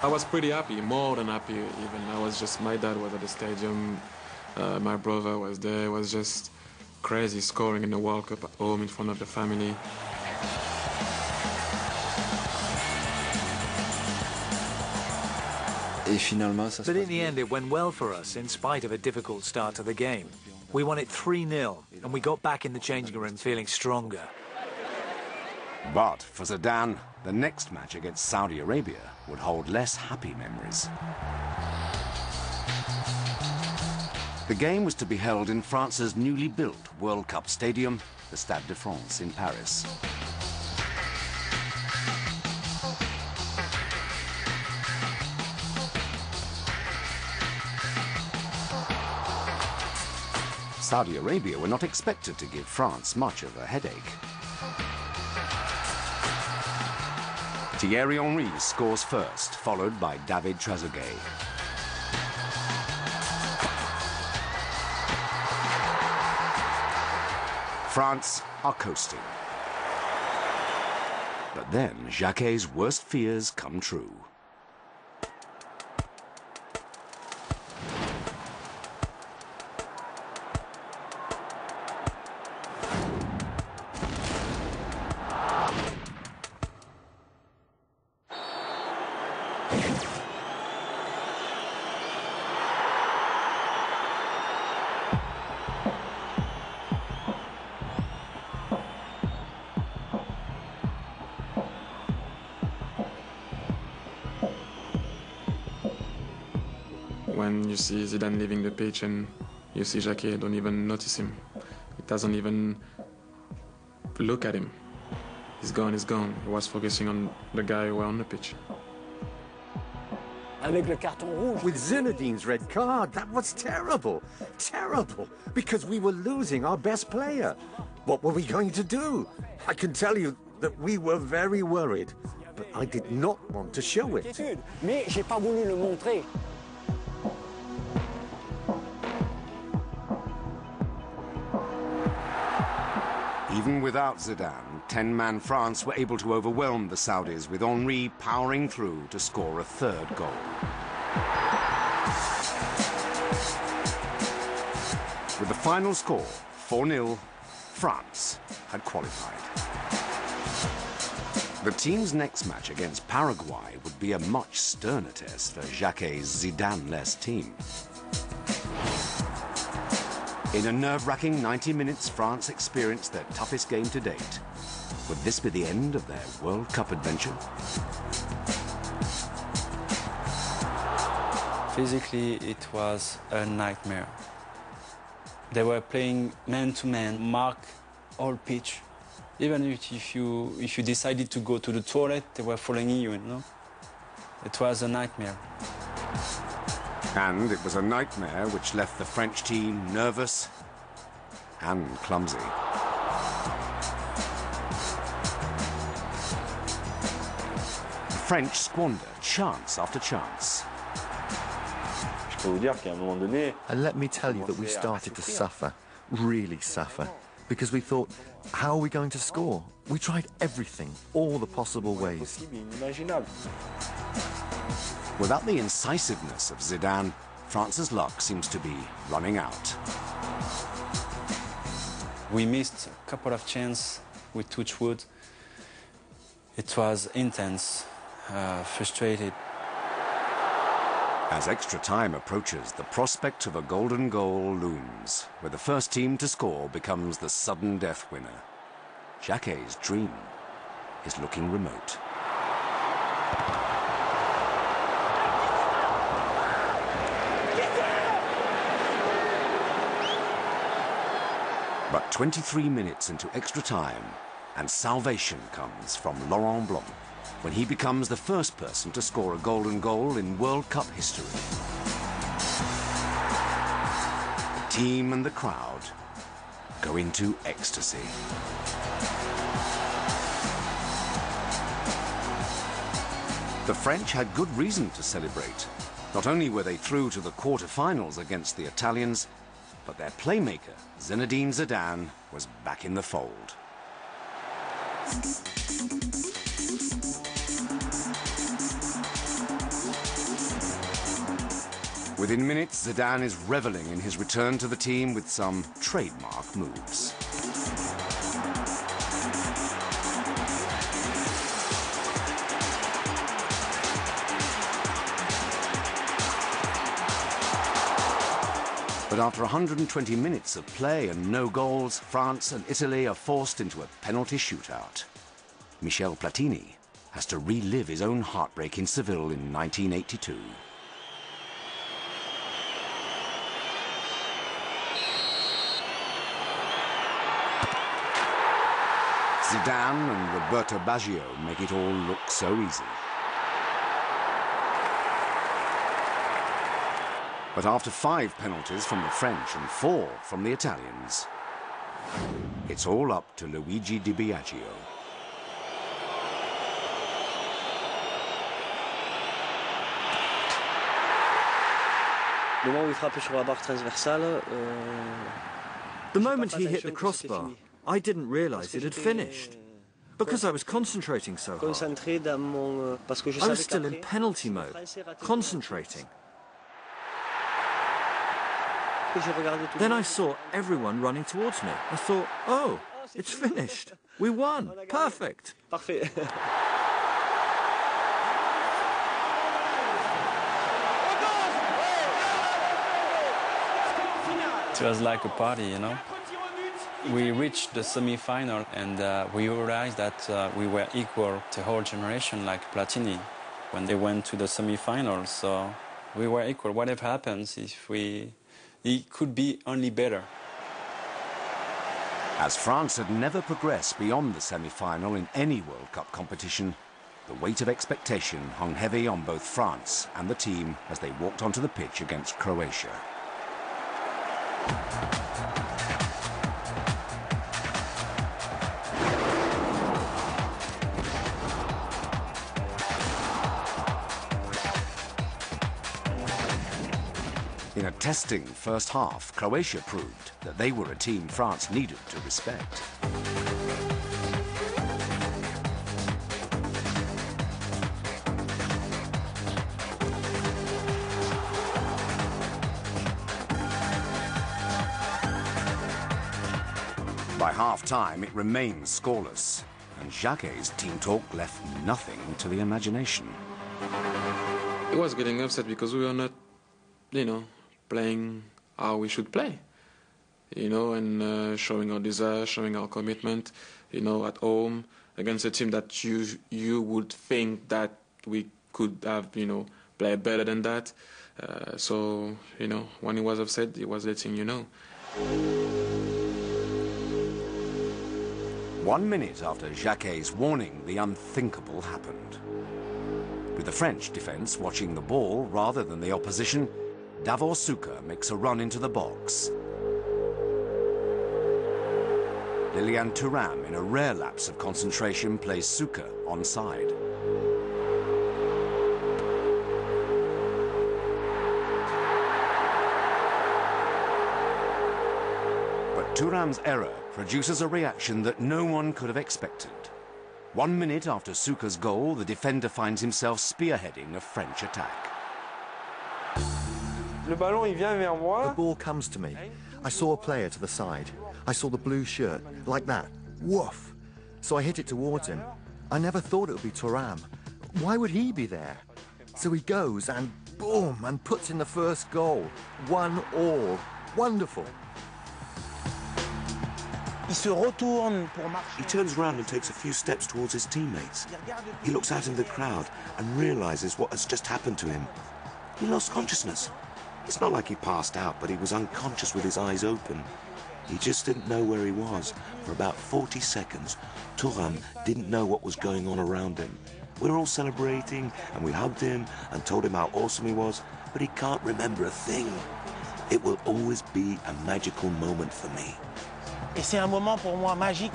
I was pretty happy, more than happy even. My dad was at the stadium, my brother was there. It was just crazy scoring in the World Cup at home in front of the family. But in the end, it went well for us, in spite of a difficult start to the game. We won it 3-0, and we got back in the changing room feeling stronger. But for Zidane, the next match against Saudi Arabia would hold less happy memories. The game was to be held in France's newly built World Cup stadium, the Stade de France in Paris. Saudi Arabia were not expected to give France much of a headache. Thierry Henry scores first, followed by David Trezeguet. France are coasting. But then Jacquet's worst fears come true. When you see Zidane leaving the pitch and you see Jacquet, don't even notice him. It doesn't even look at him. He's gone, he's gone. He was focusing on the guy who were on the pitch. With Zinedine's red card, that was terrible. Terrible. Because we were losing our best player. What were we going to do? I can tell you that we were very worried. But I did not want to show it. Mais j'ai pas voulu le montrer. Even without Zidane, 10-man France were able to overwhelm the Saudis, with Henry powering through to score a third goal. With the final score, 4-0, France had qualified. The team's next match against Paraguay would be a much sterner test for Jacquet's Zidane-less team. In a nerve-wracking 90 minutes, France experienced their toughest game to date. Would this be the end of their World Cup adventure? Physically, it was a nightmare. They were playing man-to-man, mark all pitch. Even if you decided to go to the toilet, they were following you, you know? It was a nightmare. And it was a nightmare which left the French team nervous and clumsy. The French squander chance after chance. And let me tell you that we started to suffer, really suffer, because we thought, how are we going to score? We tried everything, all the possible ways. Without the incisiveness of Zidane, France's luck seems to be running out. We missed a couple of chances with Touchwood. It was intense, frustrated. As extra time approaches, the prospect of a golden goal looms, where the first team to score becomes the sudden death winner. Jacquet's dream is looking remote. But 23 minutes into extra time, and salvation comes from Laurent Blanc when he becomes the first person to score a golden goal in World Cup history. The team and the crowd go into ecstasy. The French had good reason to celebrate. Not only were they through to the quarter-finals against the Italians, but their playmaker, Zinedine Zidane, was back in the fold. Within minutes, Zidane is reveling in his return to the team with some trademark moves. But after 120 minutes of play and no goals, France and Italy are forced into a penalty shootout. Michel Platini has to relive his own heartbreak in Seville in 1982. Zidane and Roberto Baggio make it all look so easy. But after 5 penalties from the French and 4 from the Italians, it's all up to Luigi Di Biagio. The moment he hit the crossbar, I didn't realise it had finished, because I was concentrating so hard. I was still in penalty mode, concentrating. Then I saw everyone running towards me. I thought, oh, it's finished. We won. Perfect. It was like a party, you know. We reached the semi-final and we realized that we were equal to the whole generation, like Platini, when they went to the semi-finals. So we were equal. Whatever happens, it could be only better. As France had never progressed beyond the semi-final in any World Cup competition, the weight of expectation hung heavy on both France and the team as they walked onto the pitch against Croatia. In a testing first half, Croatia proved that they were a team France needed to respect. By half-time, it remained scoreless, and Jacquet's team talk left nothing to the imagination. He was getting upset because we were not, playing how we should play, and showing our desire, showing our commitment, at home against a team that you would think that we could have, played better than that. So, when he was upset, he was letting you know. 1 minute after Jacquet's warning, the unthinkable happened. With the French defence watching the ball rather than the opposition, Davor Suker makes a run into the box. Lilian Thuram, in a rare lapse of concentration, plays Suker onside. But Thuram's error produces a reaction that no one could have expected. 1 minute after Suker's goal, the defender finds himself spearheading a French attack. The ball comes to me. I saw a player to the side. I saw the blue shirt, like that. Woof! So I hit it towards him. I never thought it would be Thuram. Why would he be there? So he goes and boom, and puts in the first goal. 1-1. Wonderful. He turns around and takes a few steps towards his teammates. He looks out into the crowd and realizes what has just happened to him. He lost consciousness. It's not like he passed out, but he was unconscious with his eyes open. He just didn't know where he was. For about 40 seconds, Thuram didn't know what was going on around him. We were all celebrating, and we hugged him and told him how awesome he was, but he can't remember a thing. It will always be a magical moment for me. Et c'est un moment pour moi magique.